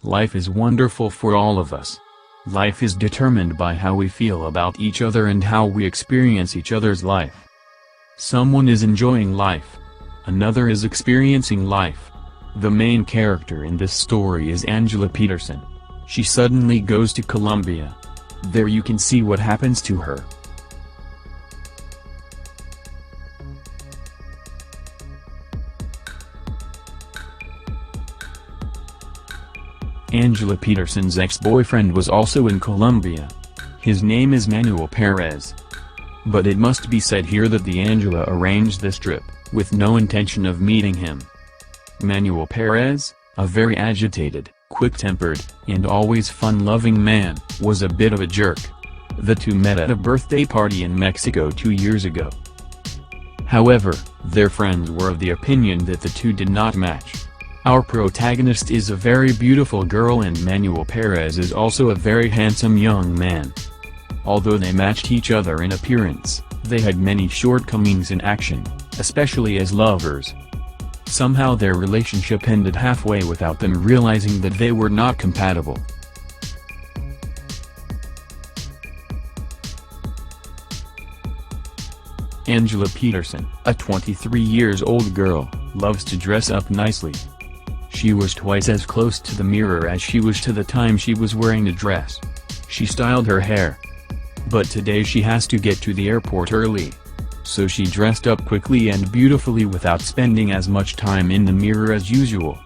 Life is wonderful for all of us. Life is determined by how we feel about each other and how we experience each other's life. Someone is enjoying life. Another is experiencing life. The main character in this story is Angela Peterson. She suddenly goes to Colombia. There you can see what happens to her. Angela Peterson's ex-boyfriend was also in Colombia. His name is Manuel Perez. But it must be said here that the Angela arranged this trip, with no intention of meeting him. Manuel Perez, a very agitated, quick-tempered, and always fun-loving man, was a bit of a jerk. The two met at a birthday party in Mexico 2 years ago. However, their friends were of the opinion that the two did not match. Our protagonist is a very beautiful girl and Manuel Perez is also a very handsome young man. Although they matched each other in appearance, they had many shortcomings in action, especially as lovers. Somehow their relationship ended halfway without them realizing that they were not compatible. Angela Peterson, a 23-year-old girl, loves to dress up nicely. She was twice as close to the mirror as she was to the time she was wearing the dress. She styled her hair. But today she has to get to the airport early. So she dressed up quickly and beautifully without spending as much time in the mirror as usual.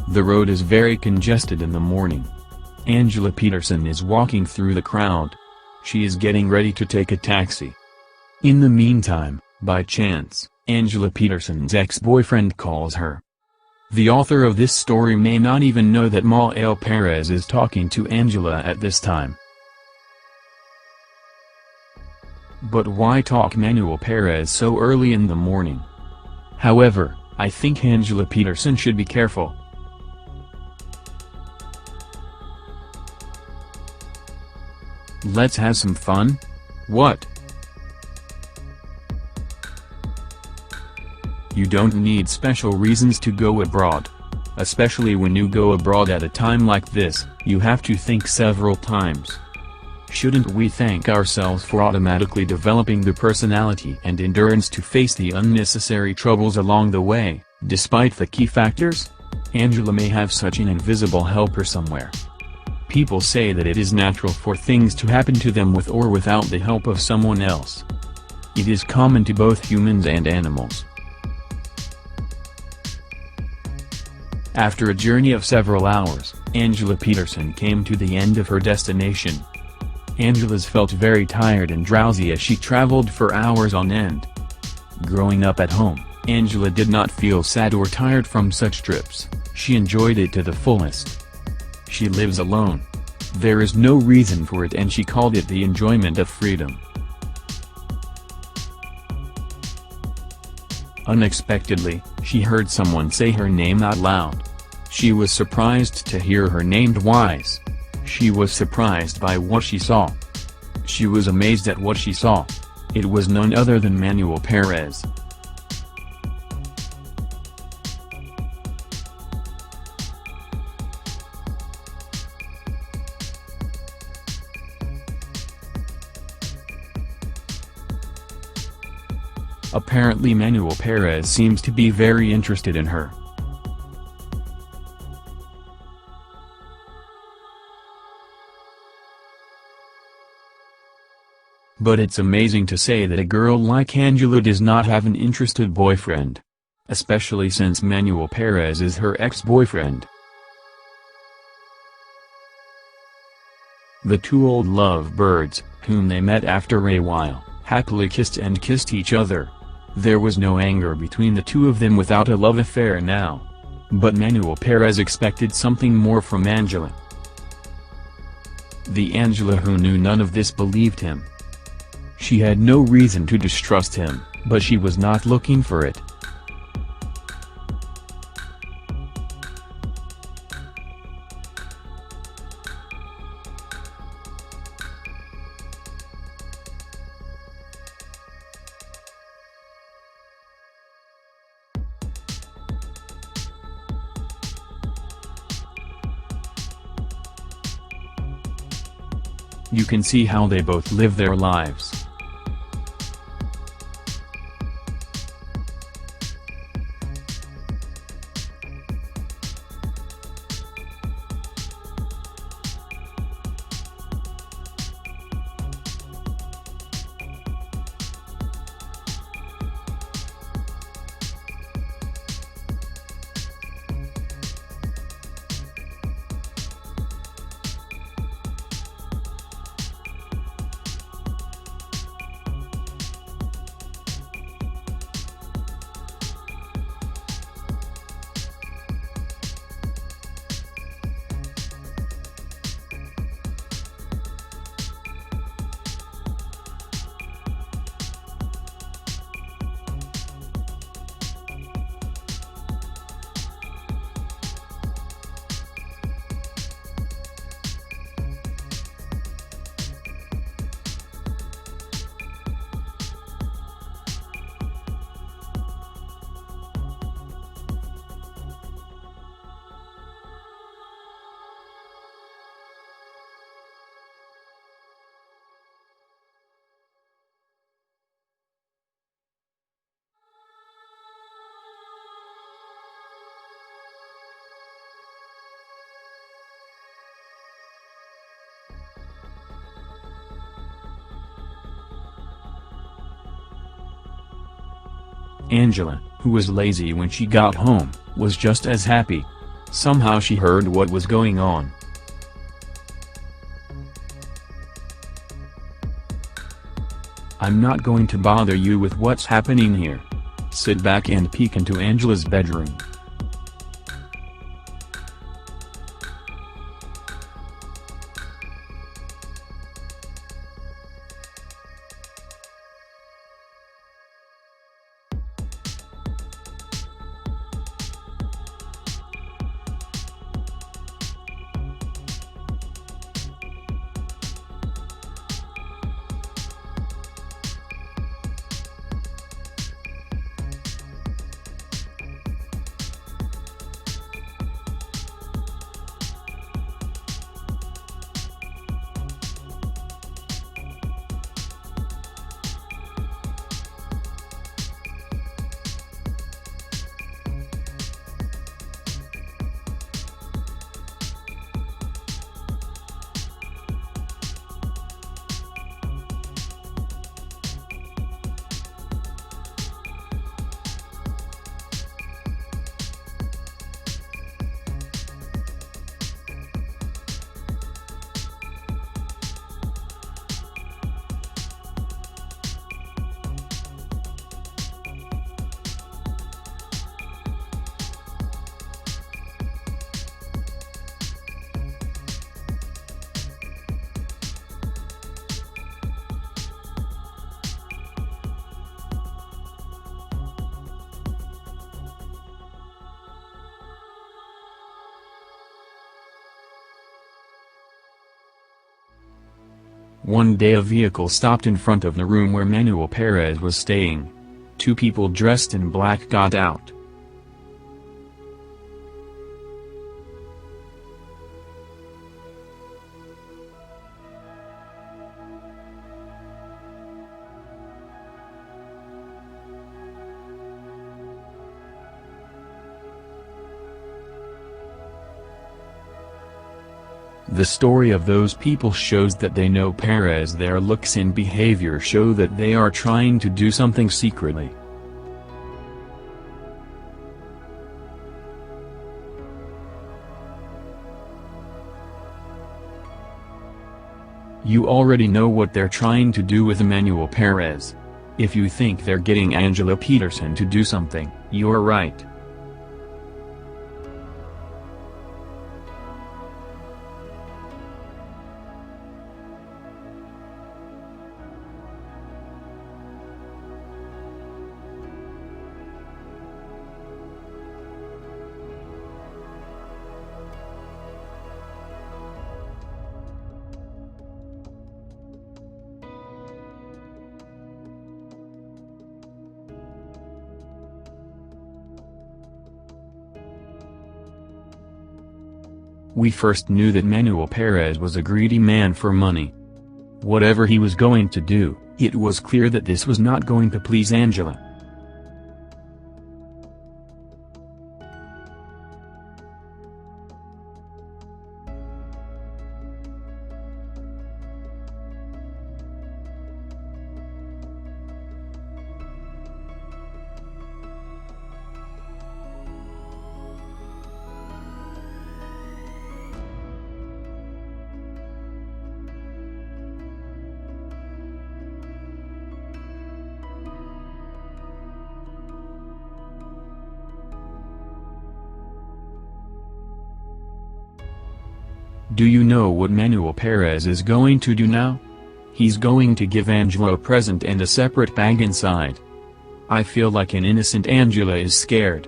The road is very congested in the morning. Angela Peterson is walking through the crowd. She is getting ready to take a taxi. In the meantime, by chance, Angela Peterson's ex-boyfriend calls her. The author of this story may not even know that Manuel Perez is talking to Angela at this time. But why talk Manuel Perez so early in the morning? However, I think Angela Peterson should be careful. Let's have some fun? What? You don't need special reasons to go abroad. Especially when you go abroad at a time like this, you have to think several times. Shouldn't we thank ourselves for automatically developing the personality and endurance to face the unnecessary troubles along the way, despite the key factors? Angela may have such an invisible helper somewhere. People say that it is natural for things to happen to them with or without the help of someone else. It is common to both humans and animals. After a journey of several hours, Angela Peterson came to the end of her destination. Angela's felt very tired and drowsy as she traveled for hours on end. Growing up at home, Angela did not feel sad or tired from such trips. She enjoyed it to the fullest. She lives alone. There is no reason for it and she called it the enjoyment of freedom. Unexpectedly, she heard someone say her name out loud. She was surprised to hear her named Wise. She was surprised by what she saw. She was amazed at what she saw. It was none other than Manuel Perez. Apparently Manuel Perez seems to be very interested in her. But it's amazing to say that a girl like Angela does not have an interested boyfriend. Especially since Manuel Perez is her ex-boyfriend. The two old lovebirds, whom they met after a while, happily kissed each other. There was no anger between the two of them without a love affair now. But Manuel Perez expected something more from Angela. The Angela who knew none of this believed him. She had no reason to distrust him, but she was not looking for it. You can see how they both live their lives. Angela, who was lazy when she got home, was just as happy. Somehow she heard what was going on. "I'm not going to bother you with what's happening here. Sit back and peek into Angela's bedroom." One day a vehicle stopped in front of the room where Manuel Perez was staying. Two people dressed in black got out. The story of those people shows that they know Perez. Their looks and behavior show that they are trying to do something secretly. You already know what they're trying to do with Manuel Perez. If you think they're getting Angela Peterson to do something, you're right. We first knew that Manuel Perez was a greedy man for money. Whatever he was going to do, it was clear that this was not going to please Angela. Do you know what Manuel Perez is going to do now? He's going to give Angela a present and a separate bag inside. I feel like an innocent Angela is scared.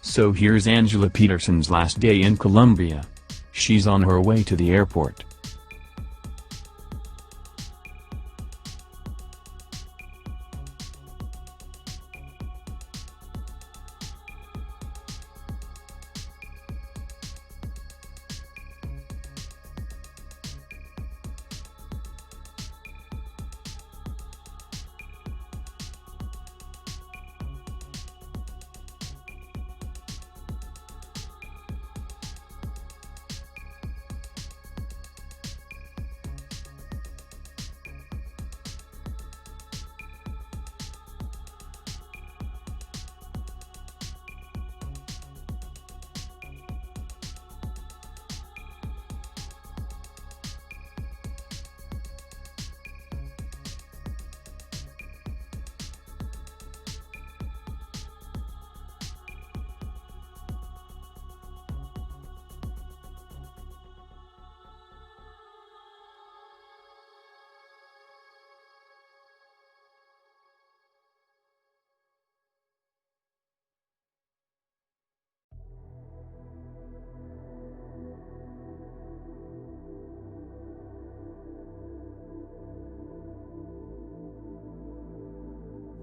So here's Angela Peterson's last day in Colombia. She's on her way to the airport.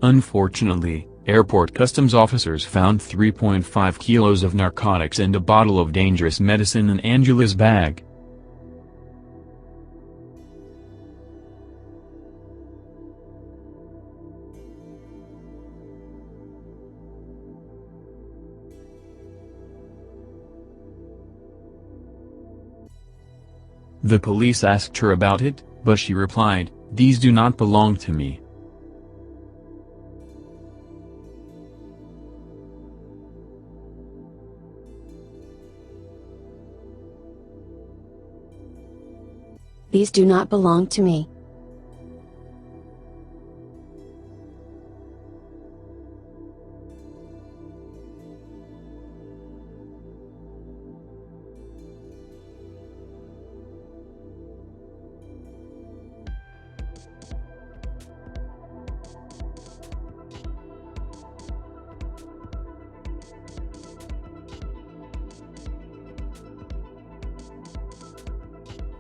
Unfortunately, airport customs officers found 3.5 kilos of narcotics and a bottle of dangerous medicine in Angela's bag. The police asked her about it, but she replied, "These do not belong to me." These do not belong to me.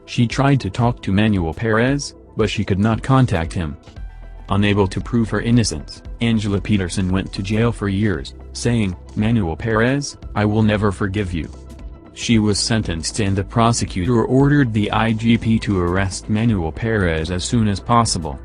She tried to talk to Manuel Perez, but she could not contact him. Unable to prove her innocence, Angela Peterson went to jail for years, saying, "Manuel Perez, I will never forgive you." She was sentenced and the prosecutor ordered the IGP to arrest Manuel Perez as soon as possible.